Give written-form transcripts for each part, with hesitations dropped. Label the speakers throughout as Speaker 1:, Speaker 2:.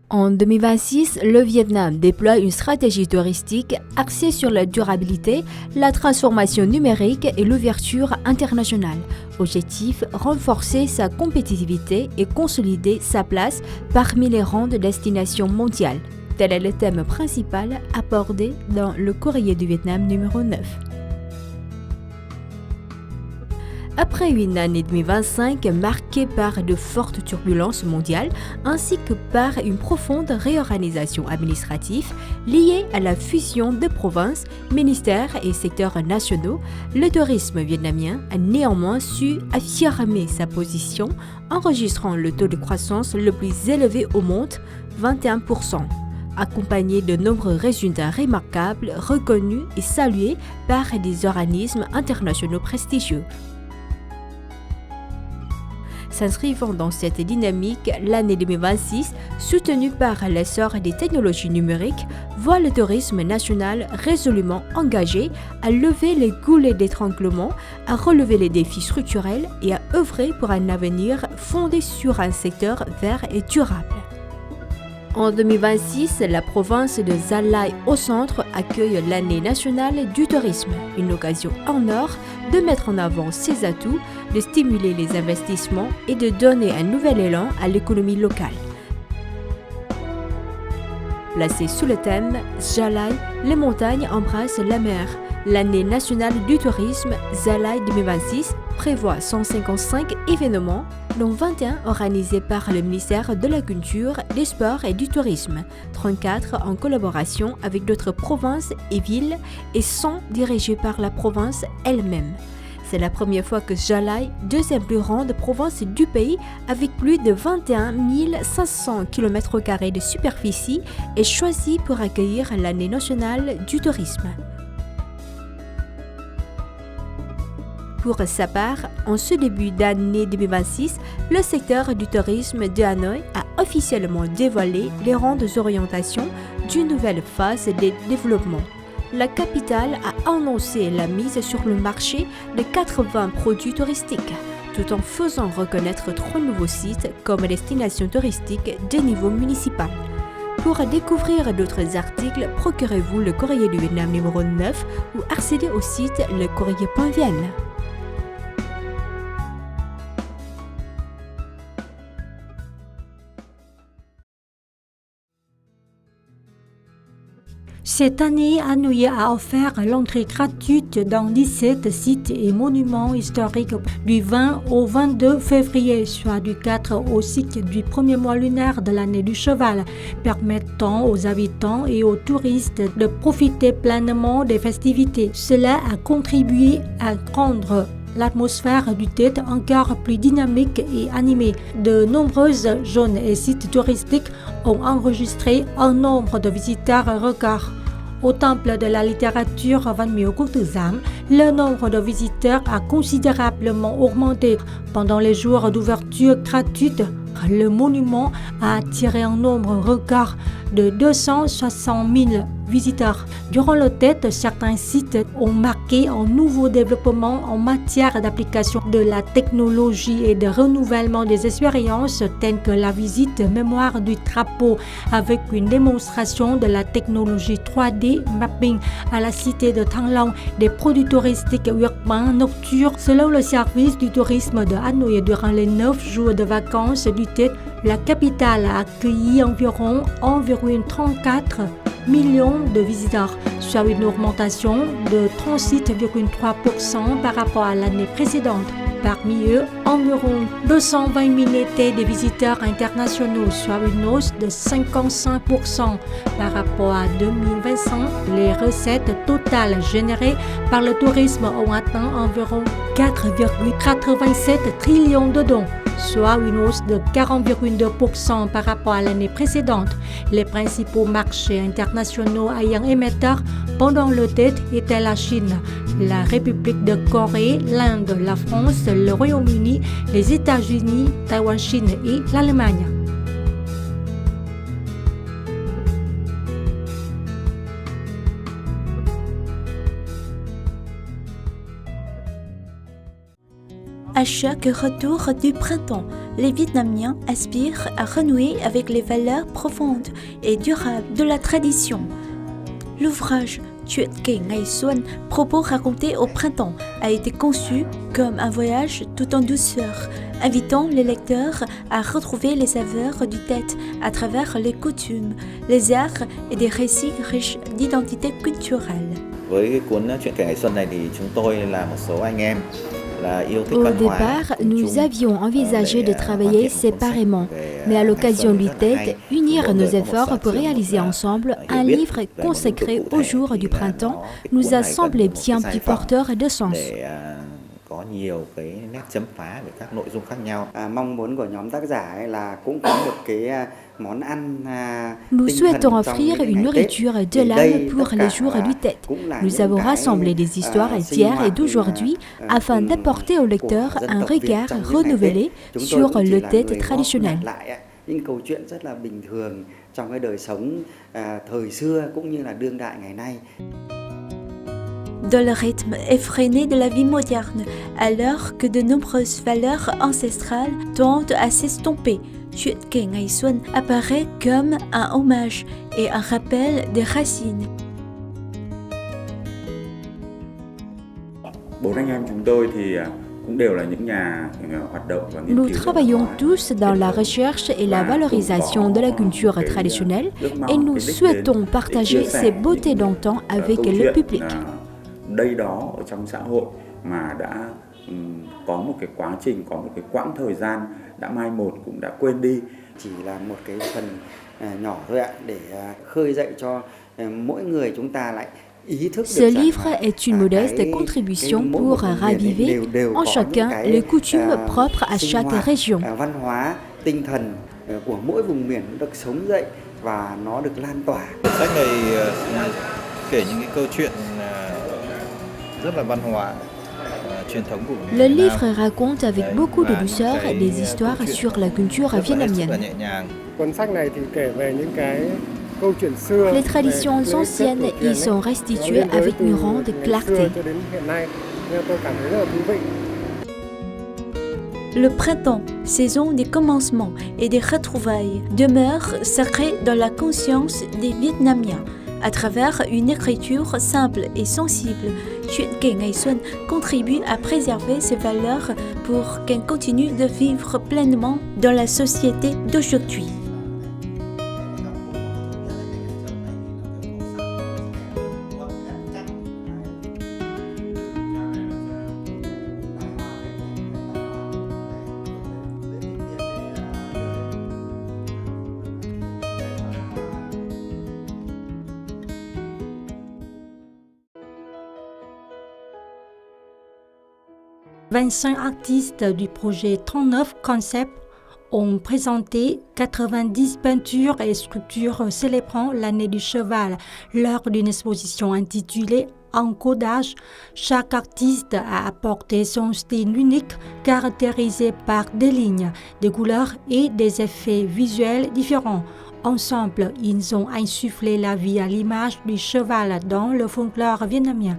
Speaker 1: En 2026, le Vietnam déploie une stratégie touristique axée sur la durabilité, la transformation numérique et l'ouverture internationale. Objectif, renforcer sa compétitivité et consolider sa place parmi les grandes destinations mondiales. Tel est le thème principal abordé dans le courrier du Vietnam numéro 9. Après une année 2025 marquée par de fortes turbulences mondiales ainsi que par une profonde réorganisation administrative liée à la fusion de provinces, ministères et secteurs nationaux, le tourisme vietnamien a néanmoins su affirmer sa position, enregistrant le taux de croissance le plus élevé au monde, 21%. Accompagné de nombreux résultats remarquables, reconnus et salués par des organismes internationaux prestigieux. S'inscrivant dans cette dynamique, l'année 2026, soutenue par l'essor des technologies numériques, voit le tourisme national résolument engagé à lever les goulets d'étranglement, à relever les défis structurels et à œuvrer pour un avenir fondé sur un secteur vert et durable. En 2026, la province de Gia Lai au centre accueille l'année nationale du tourisme, une occasion en or de mettre en avant ses atouts, de stimuler les investissements et de donner un nouvel élan à l'économie locale. Placé sous le thème Gia Lai, les montagnes embrassent la mer. L'année nationale du tourisme Gia Lai 2026 prévoit 155 événements, dont 21 organisés par le ministère de la Culture, des Sports et du Tourisme, 34 en collaboration avec d'autres provinces et villes et 100 dirigés par la province elle-même. C'est la première fois que Gia Lai, deuxième plus grande province du pays avec plus de 21 500 km² de superficie, est choisie pour accueillir l'année nationale du tourisme. Pour sa part, en ce début d'année 2026, le secteur du tourisme de Hanoï a officiellement dévoilé les grandes orientations d'une nouvelle phase de développement. La capitale a annoncé la mise sur le marché de 80 produits touristiques, tout en faisant reconnaître 3 nouveaux sites comme destination touristique de niveau municipal. Pour découvrir d'autres articles, procurez-vous le courrier du Vietnam numéro 9 ou accédez au site lecourrier.vn.
Speaker 2: Cette année, Hanoï a offert l'entrée gratuite dans 17 sites et monuments historiques du 20 au 22 février, soit du 4 au 6 du premier mois lunaire de l'année du cheval, permettant aux habitants et aux touristes de profiter pleinement des festivités. Cela a contribué à rendre l'atmosphère du Tết encore plus dynamique et animée. De nombreuses zones et sites touristiques ont enregistré un nombre de visiteurs record. Au temple de la littérature Văn Miếu Quốc Tử Giám, le nombre de visiteurs a considérablement augmenté. Pendant les jours d'ouverture gratuite, le monument a attiré un nombre record de 260 000 visiteurs. Durant le Tết, certains sites ont marqué un nouveau développement en matière d'application de la technologie et de renouvellement des expériences telles que la visite mémoire du drapeau avec une démonstration de la technologie 3D mapping à la cité de Thăng Long, des produits touristiques urbains nocturnes. Selon le service du tourisme de Hanoï, durant les 9 jours de vacances du Tết, la capitale a accueilli environ 1,34 millions de visiteurs, soit une augmentation de 36,3% par rapport à l'année précédente. Parmi eux, environ 220 000 étaient des visiteurs internationaux, soit une hausse de 55% par rapport à 2025. Les recettes totales générées par le tourisme ont atteint environ 4,87 trillions de dons, soit une hausse de 40,2% par rapport à l'année précédente. Les principaux marchés internationaux ayant émetteurs pendant le Tết étaient la Chine, la République de Corée, l'Inde, la France, le Royaume-Uni, les États-Unis, Taïwan, Chine et l'Allemagne.
Speaker 3: À chaque retour du printemps, les Vietnamiens aspirent à renouer avec les valeurs profondes et durables de la tradition. L'ouvrage Chuyện kể ngày xuân, propos racontés au printemps, a été conçu comme un voyage tout en douceur, invitant les lecteurs à retrouver les saveurs du Tết à travers les coutumes, les arts et des récits riches d'identité culturelle.
Speaker 4: Với cái cuốn Chuyện kể ngày xuân này thì chúng tôi là một số anh em
Speaker 1: Au départ, nous avions envisagé de travailler séparément, mais à l'occasion du Tết, unir nos efforts pour réaliser ensemble un livre consacré au jour du printemps nous a semblé bien plus porteur de sens.
Speaker 4: Có nhiều cái nét chấm phá về các nội dung khác nhau.
Speaker 5: Mong muốn của nhóm tác giả là cũng có một cái món ăn.
Speaker 1: Nous souhaitons offrir une nourriture de l'âme pour les jours du Tết. Nous avons rassemblé des histoires d'hier et d'aujourd'hui afin d'apporter au lecteur un regard renouvelé sur le Tết traditionnel.
Speaker 5: Những câu chuyện rất là bình thường trong cái đời sống thời xưa cũng như là đương đại ngày nay.
Speaker 3: Dans le rythme effréné de la vie moderne, alors que de nombreuses valeurs ancestrales tendent à s'estomper, Chuyện kể ngày xuân apparaît comme un hommage et un rappel des racines.
Speaker 6: Bốn anh em chúng tôi thì cũng đều là những nhà hoạt động và nghiên cứu.
Speaker 1: Nous travaillons tous dans la recherche et la valorisation de la culture traditionnelle et nous souhaitons partager ces beautés d'antan avec le public.
Speaker 6: Đây đó ở trong xã hội mà đã có một cái quá trình, có một cái quãng thời gian đã mai một cũng đã quên đi.
Speaker 5: Chỉ là một cái phần nhỏ thôi ạ, để khơi dậy cho mỗi người chúng ta lại ý thức được.
Speaker 1: Ce livre est une modeste contribution pour raviver en chacun les coutumes propres à chaque région.
Speaker 5: Văn hóa, tinh thần của mỗi vùng miền được sống dậy và nó được lan tỏa.
Speaker 4: Sách này kể những cái câu chuyện rất là văn hóa.
Speaker 1: Le livre raconte avec beaucoup de douceur des histoires sur la culture vietnamienne. Les traditions anciennes y sont restituées avec une grande clarté.
Speaker 3: Le printemps, saison des commencements et des retrouvailles, demeure sacré dans la conscience des Vietnamiens. À travers une écriture simple et sensible, Chuyện kể ngày xuân contribue à préserver ces valeurs pour qu'elles continuent de vivre pleinement dans la société d'aujourd'hui.
Speaker 2: « 25 artistes du projet 39 Concepts ont présenté 90 peintures et sculptures célébrant l'année du cheval lors d'une exposition intitulée Encodage. Chaque artiste a apporté son style unique, caractérisé par des lignes, des couleurs et des effets visuels différents. Ensemble, ils ont insufflé la vie à l'image du cheval dans le folklore vietnamien.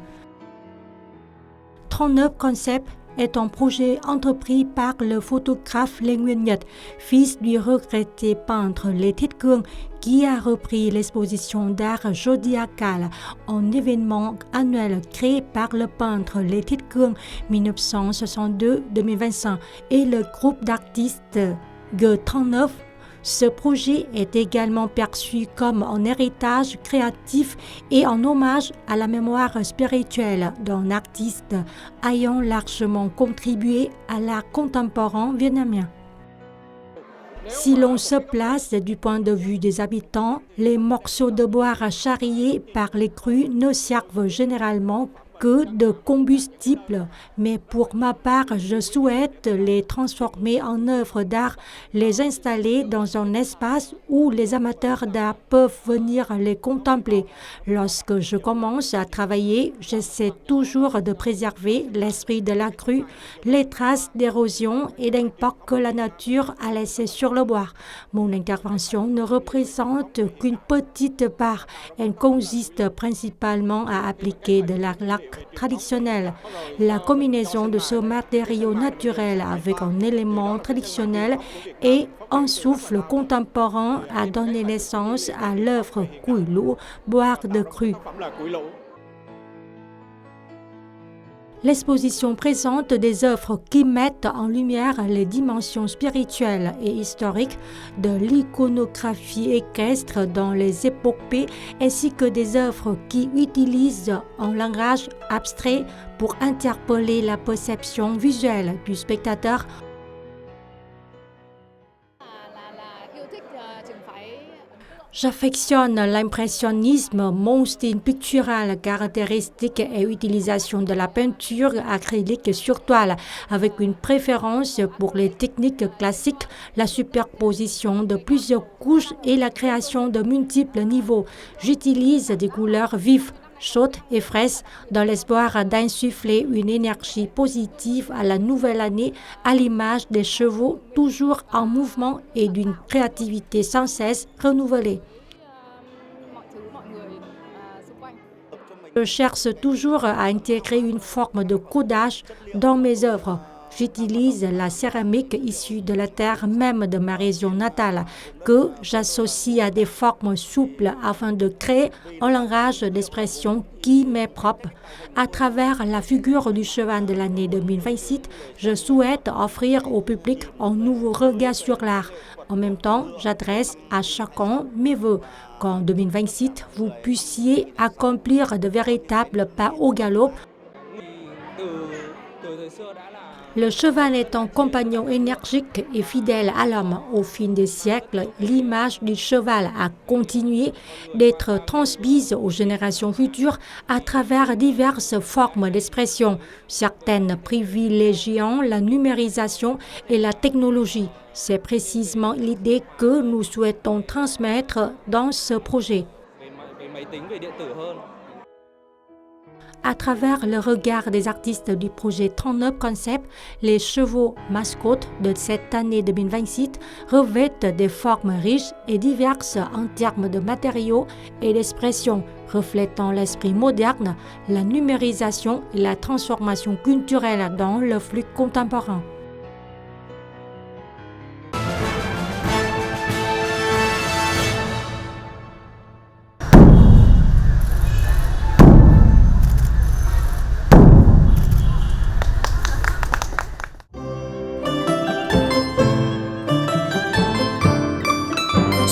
Speaker 2: 39 Concepts est un projet entrepris par le photographe Lê Nguyên Nhật, fils du regretté peintre Lê Thiết Cương, qui a repris l'exposition d'art zodiacal, un événement annuel créé par le peintre Lê Thiết Cương 1962-2025 et le groupe d'artistes G39. Ce projet est également perçu comme un héritage créatif et un hommage à la mémoire spirituelle d'un artiste ayant largement contribué à l'art contemporain vietnamien. Si l'on se place du point de vue des habitants, les morceaux de bois charriés par les crues ne servent généralement que de combustible, mais pour ma part, je souhaite les transformer en œuvres d'art, les installer dans un espace où les amateurs d'art peuvent venir les contempler. Lorsque je commence à travailler, j'essaie toujours de préserver l'esprit de la crue, les traces d'érosion et d'impact que la nature a laissé sur le bois. Mon intervention ne représente qu'une petite part. Elle consiste principalement à appliquer de l'art lacqué traditionnel. La combinaison de ce matériau naturel avec un élément traditionnel et un souffle contemporain a donné naissance à l'œuvre Cùi Lũ, boire de cru. L'exposition présente des œuvres qui mettent en lumière les dimensions spirituelles et historiques de l'iconographie équestre dans les épopées ainsi que des œuvres qui utilisent un langage abstrait pour interpeller la perception visuelle du spectateur. J'affectionne l'impressionnisme, mon style pictural caractéristique et utilisation de la peinture acrylique sur toile, avec une préférence pour les techniques classiques, la superposition de plusieurs couches et la création de multiples niveaux. J'utilise des couleurs vives, chaudes et fraîches dans l'espoir d'insuffler une énergie positive à la nouvelle année à l'image des chevaux toujours en mouvement et d'une créativité sans cesse renouvelée. Je cherche toujours à intégrer une forme de codage dans mes œuvres. J'utilise la céramique issue de la terre même de ma région natale que j'associe à des formes souples afin de créer un langage d'expression qui m'est propre. À travers la figure du cheval de l'année 2026, je souhaite offrir au public un nouveau regard sur l'art. En même temps, j'adresse à chacun mes vœux qu'en 2026, vous puissiez accomplir de véritables pas au galop. Le cheval est un compagnon énergique et fidèle à l'homme. Au fil des siècles, l'image du cheval a continué d'être transmise aux générations futures à travers diverses formes d'expression, certaines privilégiant la numérisation et la technologie. C'est précisément l'idée que nous souhaitons transmettre dans ce projet. À travers le regard des artistes du projet 39 Concept, les chevaux mascottes de cette année 2026 revêtent des formes riches et diverses en termes de matériaux et d'expression, reflétant l'esprit moderne, la numérisation et la transformation culturelle dans le flux contemporain.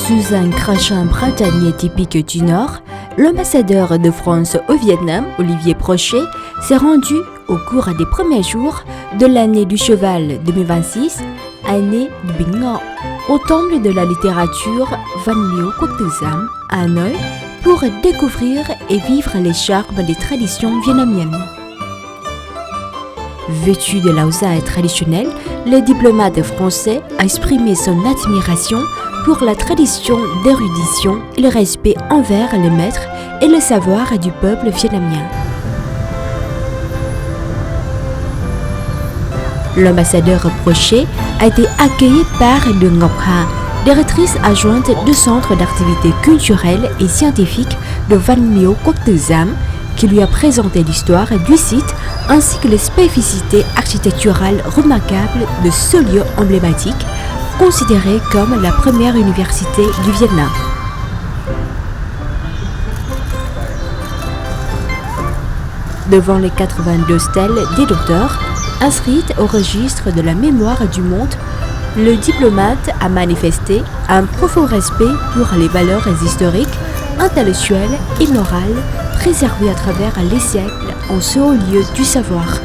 Speaker 1: Sous un crachin printanier typique du Nord, l'ambassadeur de France au Vietnam, Olivier Prochet, s'est rendu au cours des premiers jours de l'année du cheval 2026, année de Bính Ngọ, au temple de la littérature Văn Miếu Quốc Tử Giám à Hanoï pour découvrir et vivre les charmes des traditions vietnamiennes. Vêtu de l'ausaï traditionnelle, le diplomate français a exprimé son admiration pour la tradition d'érudition et le respect envers les maîtres et le savoir du peuple vietnamien. L'ambassadeur Prochet a été accueilli par de Ngọc Hà, directrice adjointe du Centre d'activités culturelles et scientifiques de Văn Miếu Quốc Tử Giám, qui lui a présenté l'histoire du site ainsi que les spécificités architecturales remarquables de ce lieu emblématique, considéré comme la première université du Vietnam. Devant les 82 stèles des docteurs, inscrites au registre de la mémoire du monde, le diplomate a manifesté un profond respect pour les valeurs historiques, intellectuelles et morales préservées à travers les siècles en ce haut lieu du savoir.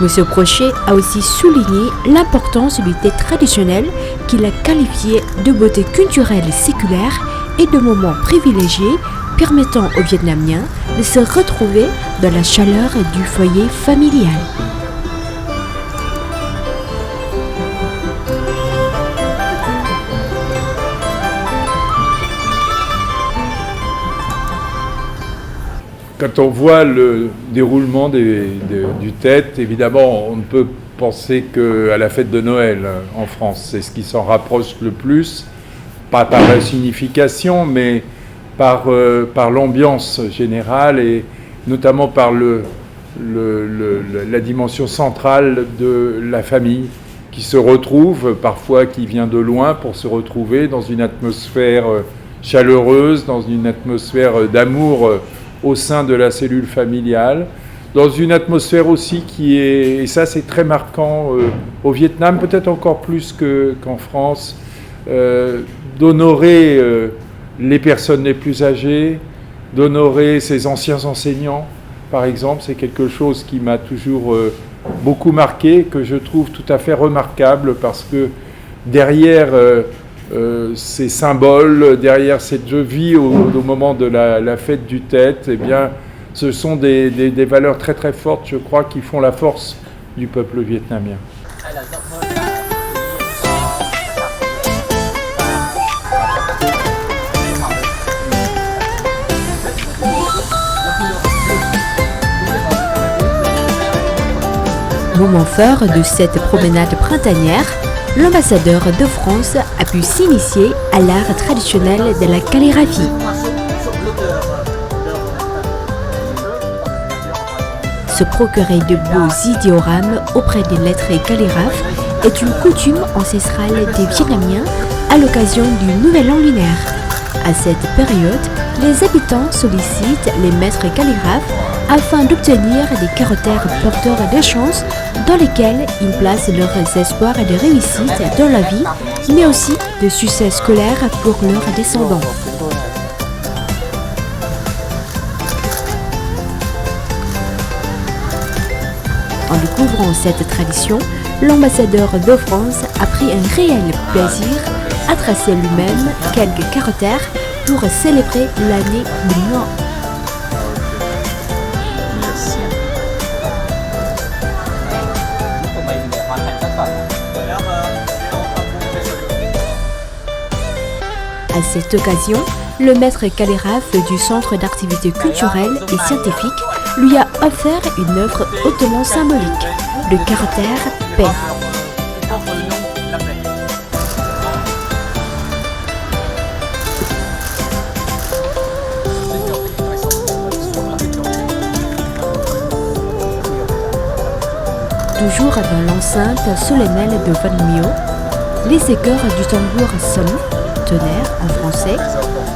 Speaker 1: M. Prochet a aussi souligné l'importance du thé traditionnel qu'il a qualifié de beauté culturelle et séculaire et de moments privilégiés permettant aux Vietnamiens de se retrouver dans la chaleur du foyer familial.
Speaker 7: Quand on voit le déroulement du Tết, évidemment, on ne peut penser qu'à la fête de Noël en France. C'est ce qui s'en rapproche le plus, pas par la signification, mais par l'ambiance générale et notamment par la dimension centrale de la famille qui se retrouve, parfois qui vient de loin pour se retrouver dans une atmosphère chaleureuse, dans une atmosphère d'amour au sein de la cellule familiale, dans une atmosphère aussi qui est, et ça c'est très marquant au Vietnam, peut-être encore plus qu'en France, d'honorer les personnes les plus âgées, d'honorer ses anciens enseignants, par exemple. C'est quelque chose qui m'a toujours beaucoup marqué, que je trouve tout à fait remarquable, parce que derrière ces symboles, derrière cette vie au moment de la fête du Tet, eh bien, ce sont des valeurs très très fortes, je crois, qui font la force du peuple vietnamien.
Speaker 1: Moment fort de cette promenade printanière, l'ambassadeur de France a pu s'initier à l'art traditionnel de la calligraphie. Se procurer de beaux idéogrammes auprès des lettrés calligraphes est une coutume ancestrale des Vietnamiens à l'occasion du Nouvel An lunaire. À cette période, les habitants sollicitent les maîtres calligraphes afin d'obtenir des caractères porteurs de chance dans lesquels ils placent leurs espoirs de réussite dans la vie, mais aussi de succès scolaires pour leurs descendants. En découvrant cette tradition, l'ambassadeur de France a pris un réel plaisir à tracer lui-même quelques caractères pour célébrer l'année du Noir. À cette occasion, le maître calligraphe du Centre d'activités culturelles et scientifiques lui a offert une œuvre hautement symbolique, le caractère paix. Toujours dans l'enceinte solennelle de Van Mio, les échos du tambour sonnent, tonnerre en français,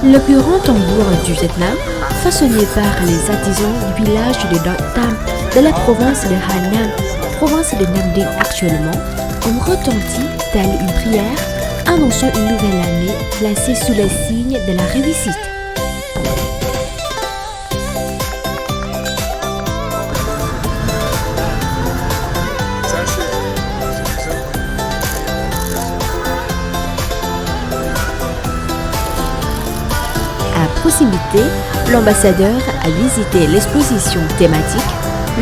Speaker 1: le plus grand tambour du Vietnam, façonné par les artisans du village de Doi Tam de la province de Ha Nam, province de Nam Dinh actuellement, ont retenti telle une prière annonçant une nouvelle année placée sous le signe de la réussite. À proximité, l'ambassadeur a visité l'exposition thématique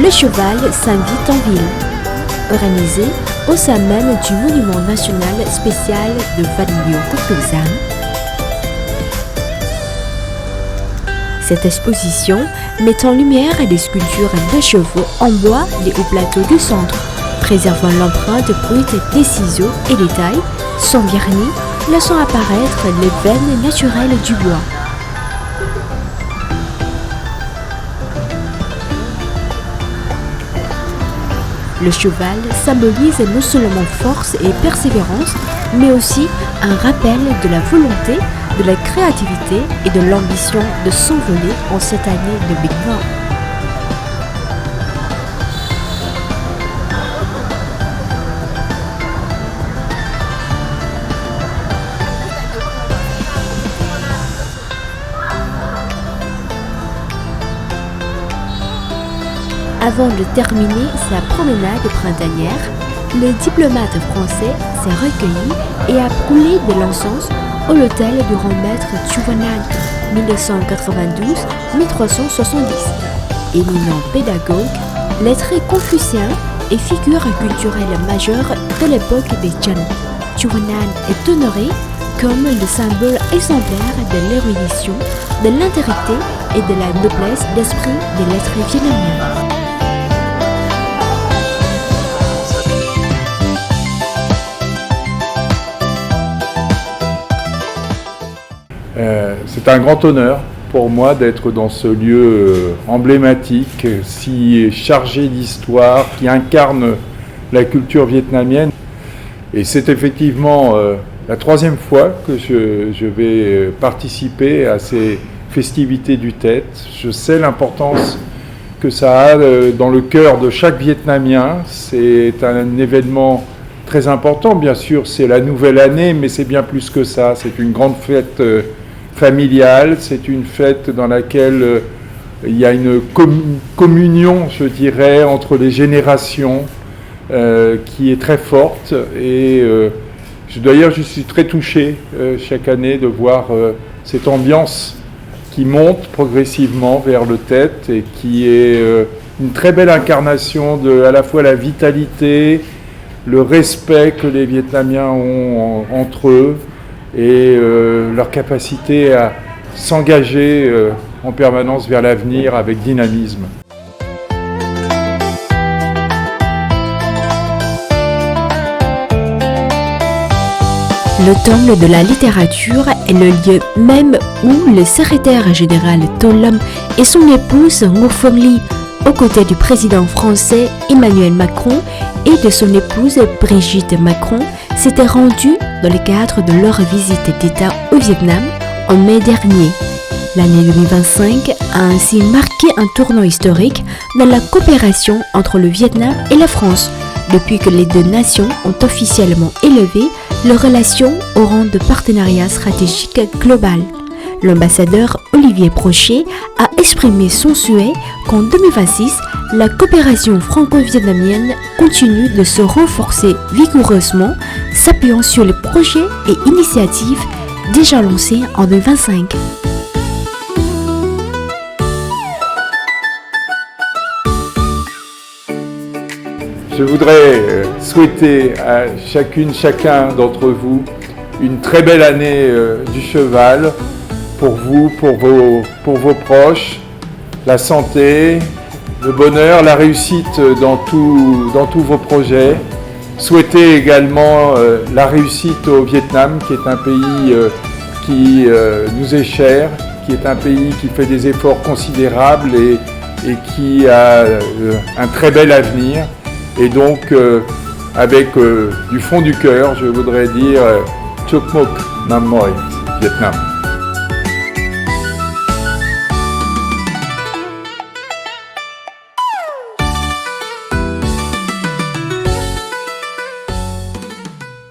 Speaker 1: Le cheval s'invite en ville, organisée au sein même du monument national spécial de Van Mio Quốc Tử Giám. Cette exposition met en lumière des sculptures de chevaux en bois des hauts plateaux du centre, préservant l'empreinte brute des ciseaux et des tailles, sans vernis, laissant apparaître les veines naturelles du bois. Le cheval symbolise non seulement force et persévérance, mais aussi un rappel de la volonté, de la créativité et de l'ambition de s'envoler en cette année de Big Bang. Avant de terminer sa promenade printanière, le diplomate français s'est recueilli et a brûlé de l'encens au l'hôtel du grand maître Chuvanan, 1992-1370. Éminent pédagogue, lettré confucien et figure culturelle majeure de l'époque des Chan, Chuvanan est honoré comme le symbole exemplaire de l'érudition, de l'intégrité et de la noblesse d'esprit des lettrés vietnamiens.
Speaker 7: C'est un grand honneur pour moi d'être dans ce lieu emblématique, si chargé d'histoire, qui incarne la culture vietnamienne. Et c'est effectivement la troisième fois que je vais participer à ces festivités du Tet. Je sais l'importance que ça a dans le cœur de chaque Vietnamien. C'est un événement très important, bien sûr, c'est la nouvelle année, mais c'est bien plus que ça. C'est une grande fête familiale, c'est une fête dans laquelle il y a une communion, je dirais, entre les générations qui est très forte. Et d'ailleurs, je suis très touché chaque année de voir cette ambiance qui monte progressivement vers le Tet et qui est une très belle incarnation de à la fois la vitalité, le respect que les Vietnamiens ont entre eux et leur capacité à s'engager en permanence vers l'avenir avec dynamisme.
Speaker 1: Le Temple de la littérature est le lieu même où le secrétaire général Tô Lâm et son épouse Ngo Phương Ly, aux côtés du président français Emmanuel Macron et de son épouse Brigitte Macron, s'étaient rendus dans le cadre de leur visite d'État au Vietnam en mai dernier. L'année 2025 a ainsi marqué un tournant historique dans la coopération entre le Vietnam et la France, depuis que les deux nations ont officiellement élevé leurs relations au rang de partenariat stratégique global. L'ambassadeur Olivier Brochet a exprimé son souhait qu'en 2026, la coopération franco-vietnamienne continue de se renforcer vigoureusement, s'appuyant sur les projets et initiatives déjà lancés en 2025.
Speaker 7: Je voudrais souhaiter à chacun d'entre vous une très belle année du cheval pour vous, pour vos proches, la santé, le bonheur, la réussite dans tous vos projets. Souhaiter également la réussite au Vietnam, qui est un pays qui nous est cher, qui est un pays qui fait des efforts considérables et qui a un très bel avenir. Et donc, avec du fond du cœur, je voudrais dire Chúc Mừng Năm Mới, Vietnam.